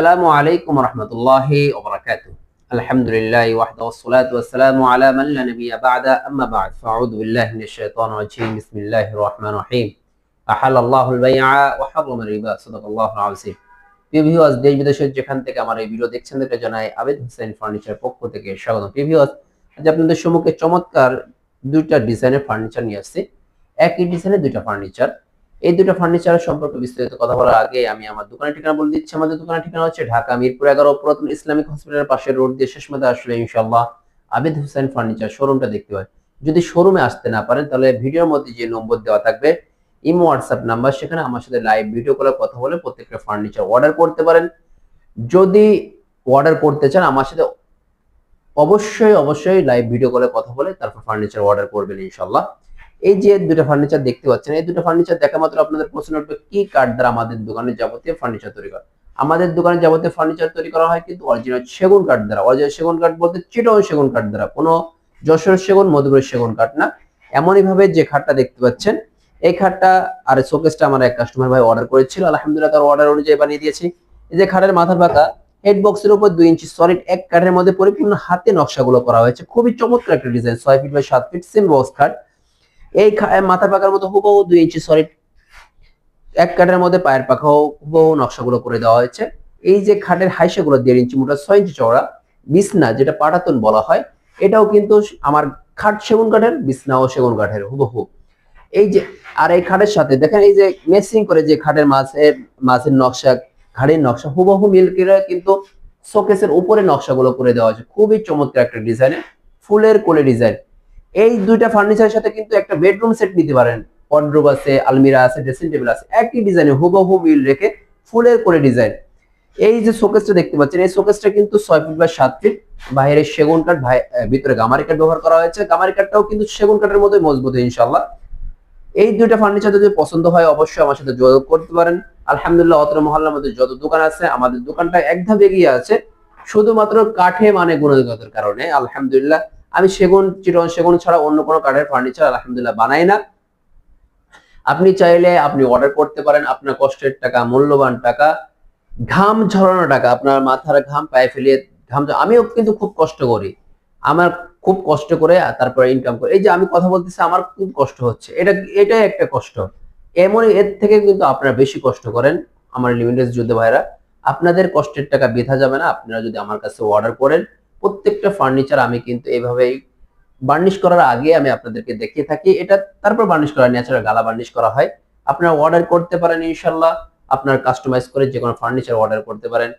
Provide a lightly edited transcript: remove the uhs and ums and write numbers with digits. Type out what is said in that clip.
আসসালামু আলাইকুম রহমতুল্লাহি ওয়া বারাকাতুহু। আলহামদুলিল্লাহি ওয়াহদাহু ওয়াসসালাতু ওয়াসসালামু আলা মান লা নাবিয়্যা বা'দা আম্মা বা'দ ফাআউযু বিল্লাহি মিনাশ শাইতানির রাজীম বিসমিল্লাহির রাহমানির রাহিম আহাল্লাল্লাহুল বাই'a ওয়া হাররামা রিবা সাদাকাল্লাহুল আযীম। প্রিয় ভিউয়ার্স, দেশ বিদেশের যেখান থেকে আমার এই ভিডিও দেখছেন তাদেরকে জানাই আবেদ হোসেন ফার্নিচার পক্ষ থেকে স্বাগত। প্রিয় ভিউয়ার্স, আজ আপনাদের সম্মুখে চমৎকার দুইটা ডিজাইনের ফার্নিচার নিয়ে আসছি। একই ডিজাইনের দুইটা ফার্নিচার। এই দুটো ফার্নিচার সম্পর্কে বিস্তারিত কথা বলার আগে আমি আমার দোকানের ঠিকানা বলে দিচ্ছি। আমাদের দোকানের ঠিকানা হচ্ছে ঢাকা মিরপুর 11 পুরাতন ইসলামিক হসপিটালের পাশের রোড দিয়ে শেষ মাথায় আসলে ইনশাআল্লাহ আবিদ হোসেন ফার্নিচার শোরুমটা দেখতে পাবেন। যদি শোরুমে আসতে না পারেন তাহলে ভিডিওর মধ্যে যে নম্বর দেওয়া থাকবে ইমো হোয়াটসঅ্যাপ নাম্বার, সেখানে আমার সাথে লাইভ ভিডিও কলে কথা বলে প্রত্যেকটা ফার্নিচার অর্ডার করতে পারেন। যদি অর্ডার করতে চান আমার সাথে অবশ্যই লাইভ ভিডিও কলে কথা বলে তারপর ফার্নিচার অর্ডার করবেন ইনশাআল্লাহ। এই যে দুটো ফার্নিচার দেখতে পাচ্ছেন, এই দুটো ফার্নিচার দেখা মাত্র আপনাদের প্রশ্ন উঠবে কি কাঠ দ্বারা আমাদের দোকানে যাবতীয় ফার্নিচার তৈরি করা। আমাদের দোকানে যাবতীয় ফার্নিচার তৈরি করা হয় কিন্তু অরিজিনাল সেগুন কাঠ দ্বারা। অরিজিনাল সেগুন কাঠ বলতে চিটাগং সেগুন কাঠ দ্বারা, কোনো যশোর সেগুন মধুপুরের সেগুন কাঠ না। এমনই ভাবে যে খাটটা দেখতে পাচ্ছেন, এই খাটটা আর শোকেসটা আমার এক কাস্টমার ভাই অর্ডার করেছিল, আলহামদুলিল্লাহ তার অর্ডার অনুযায়ী বানিয়ে দিয়েছি। এই যে খাটের মাথার পাকা হেড বক্সের উপর 2 ইঞ্চি সলিড এক কাঠের মধ্যে পরিপূর্ণ হাতে নকশাগুলো করা হয়েছে। খুবই চমৎকার একটা design, 6 feet by 7 feet same box খাট। এই মাথা পাকার মতো হুবহু 2 ইঞ্চি সলিড এক কাঠের মধ্যে পায়ের পাখাও হুবহু নকশাগুলো করে দেওয়া হয়েছে। এই যে খাটের হাইসাগুলো 1.5 ইঞ্চি মোটা 6 ইঞ্চি চওড়া বিছনা, যেটা পাটাতন বলা হয়, এটাও কিন্তু আমার খাট সেগুন কাঠের, বিছনাও সেগুন কাঠের হুবহু। এই যে আর এই খাটের সাথে দেখেন এই যে মেসিং করে যে খাটের মাছের নকশা, ঘাড়ির নকশা হুবহু মিল করে কিন্তু শোকেসের উপরে নকশাগুলো করে দেওয়া হয়েছে। খুবই চমৎকার একটা ডিজাইনে ফুলের কোলে ডিজাইন। এই দুইটা ফার্নিচারের সাথে কিন্তু একটা বেডরুম সেট নিতে পারেন। ওয়ার্ডরোব আছে, আলমিরা আছে, ড্রেসিং টেবিল আছে, একই ডিজাইনে হুবহু মিল রেখে ফুলের কোলে ডিজাইন। এই যে শোকেসটা দেখতে পাচ্ছেন, এই শোকেসটা কিন্তু 6 ফিট বাই 7 ফিট, বাইরে সেগুন কাঠ, ভিতরে গামারি কাঠ ব্যবহার করা হয়েছে। গামারি কাঠটাও কিন্তু সেগুন কাঠের মতোই মজবুত ইনশাআল্লাহ। এই দুইটা ফার্নিচার যদি পছন্দ হয় অবশ্যই আমার সাথে যোগাযোগ করতে পারেন। আলহামদুলিল্লাহ অত্র মহল্লার মধ্যে যত দোকান আছে আমাদের দোকানটা এক ধাপ এগিয়ে আছে, শুধুমাত্র কাঠে মানে গুণগতর কারণে। আলহামদুলিল্লাহ আমি চিটন সেগুন ছাড়া অন্য কোনো কাঠের ফার্নিচার আলহামদুলিল্লাহ বানাই না। আপনি চাইলে আপনি অর্ডার করতে পারেন। আপনার কষ্টের টাকা, মূল্যবান টাকা, ঘাম ঝরানো টাকা, আপনার মাথার ঘাম পায়ে ফেলিয়ে আমিও কিন্তু খুব কষ্ট করি, আমার খুব কষ্ট করে তারপরে ইনকাম করে। এই যে আমি কথা বলতেছি আমার খুব কষ্ট হচ্ছে, এটাই একটা কষ্ট। এমন এর থেকে কিন্তু আপনারা বেশি কষ্ট করেন আমার লিমিটেড যুদ্ধ ভাইরা। আপনাদের কষ্টের টাকা বৃথা যাবে না আপনারা যদি আমার কাছে অর্ডার করেন। প্রত্যেকটা ফার্নিচার আমি কিন্তু এইভাবেই বার্নিশ করার আগে আমি আপনাদেরকে দেখিয়ে থাকি, এটা তারপর বার্নিশ করা, ন্যাচারাল গালা বার্নিশ করা হয়। আপনারা অর্ডার করতে পারেন ইনশাল্লাহ, আপনার কাস্টমাইজ করে যে কোনো ফার্নিচার অর্ডার করতে পারেন।